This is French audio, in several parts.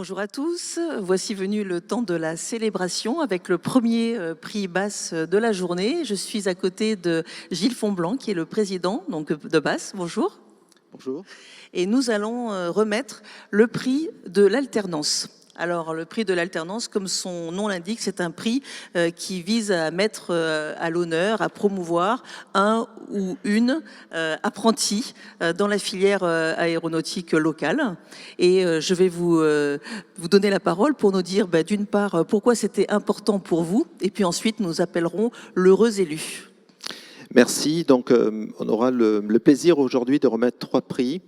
Bonjour à tous, voici venu le temps de la célébration avec le premier prix BASS de la journée. Je suis à côté de Gilles Fonblanc qui est le président donc, de BASS. Bonjour. Bonjour. Et nous allons remettre le prix de l'alternance. Alors le prix de l'alternance, comme son nom l'indique, c'est un prix qui vise à mettre à l'honneur, à promouvoir un ou une apprenti dans la filière aéronautique locale. Et je vais vous donner la parole pour nous dire d'une part pourquoi c'était important pour vous et puis ensuite nous appellerons l'heureux élu. Merci. Donc, on aura le plaisir aujourd'hui de remettre 3 prix.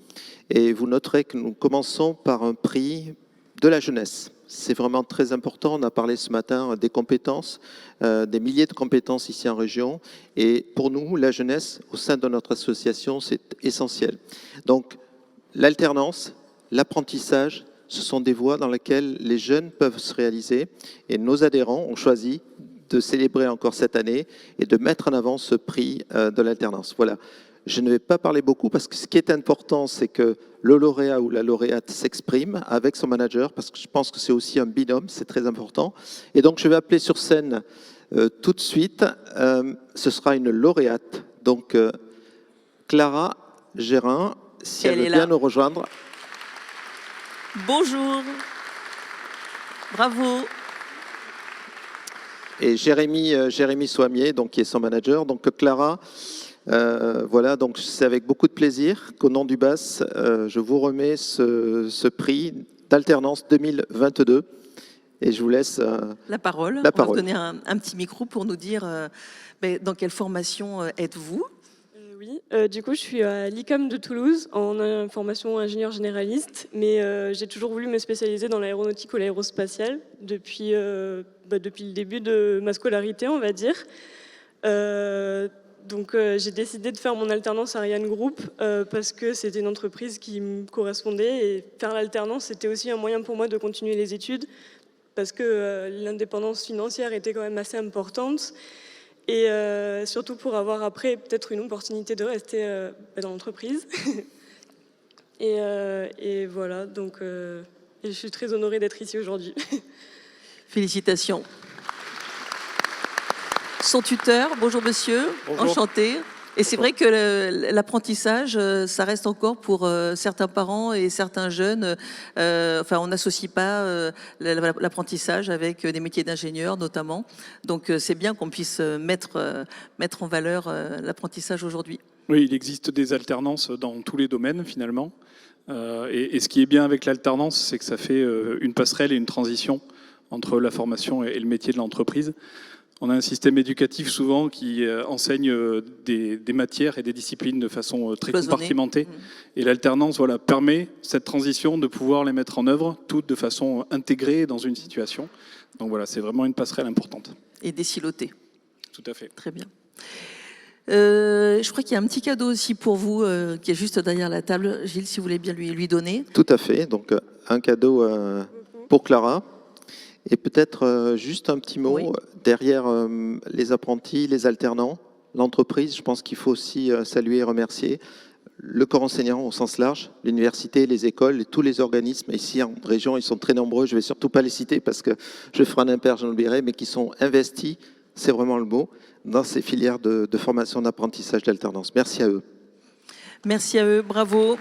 Et vous noterez que nous commençons par un prix de la jeunesse. C'est vraiment très important. On a parlé ce matin des compétences, des milliers de compétences ici en région. Et pour nous, la jeunesse, au sein de notre association, c'est essentiel. Donc, l'alternance, l'apprentissage, ce sont des voies dans lesquelles les jeunes peuvent se réaliser. Et nos adhérents ont choisi de célébrer encore cette année et de mettre en avant ce prix de l'alternance. Voilà. Je ne vais pas parler beaucoup parce que ce qui est important, c'est que le lauréat ou la lauréate s'exprime avec son manager parce que je pense que c'est aussi un binôme, c'est très important. Et donc, je vais appeler sur scène tout de suite. Ce sera une lauréate. Donc, Clara Gérin, si elle veut bien nous rejoindre. Bonjour. Bravo. Et Jérémy Soimier, donc, qui est son manager. Donc, Clara, voilà, donc c'est avec beaucoup de plaisir qu'au nom du BASS, je vous remets ce prix d'alternance 2022. Et je vous laisse la parole. On va vous donner un petit micro pour nous dire dans quelle formation êtes-vous? Oui, du coup, je suis à l'ICAM de Toulouse en formation ingénieur généraliste, mais j'ai toujours voulu me spécialiser dans l'aéronautique ou l'aérospatiale depuis le début de ma scolarité, on va dire. Donc j'ai décidé de faire mon alternance à Ariane Group parce que c'était une entreprise qui me correspondait et faire l'alternance, c'était aussi un moyen pour moi de continuer les études parce que l'indépendance financière était quand même assez importante. Et surtout pour avoir après peut-être une opportunité de rester dans l'entreprise. et voilà, donc je suis très honorée d'être ici aujourd'hui. Félicitations. Son tuteur, bonjour monsieur, bonjour. Enchanté. Et c'est vrai que l'apprentissage, ça reste encore pour certains parents et certains jeunes. Enfin, on n'associe pas l'apprentissage avec des métiers d'ingénieur notamment. Donc, c'est bien qu'on puisse mettre en valeur l'apprentissage aujourd'hui. Oui, il existe des alternances dans tous les domaines finalement. Et ce qui est bien avec l'alternance, c'est que ça fait une passerelle et une transition entre la formation et le métier de l'entreprise. On a un système éducatif souvent qui enseigne des matières et des disciplines de façon très compartimentée. Et l'alternance permet cette transition de pouvoir les mettre en œuvre, toutes de façon intégrée dans une situation. Donc voilà, c'est vraiment une passerelle importante. Et désilotée. Tout à fait. Très bien. Je crois qu'il y a un petit cadeau aussi pour vous qui est juste derrière la table. Gilles, si vous voulez bien lui donner. Tout à fait. Donc un cadeau pour Clara. Et peut-être juste un petit mot, derrière les apprentis, les alternants, l'entreprise, je pense qu'il faut aussi saluer et remercier le corps enseignant au sens large, l'université, les écoles et tous les organismes. Ici en région, ils sont très nombreux, je ne vais surtout pas les citer parce que je ferai un impair, j'en oublierai, mais qui sont investis, c'est vraiment le mot, dans ces filières de formation, d'apprentissage, d'alternance. Merci à eux. Merci à eux, bravo.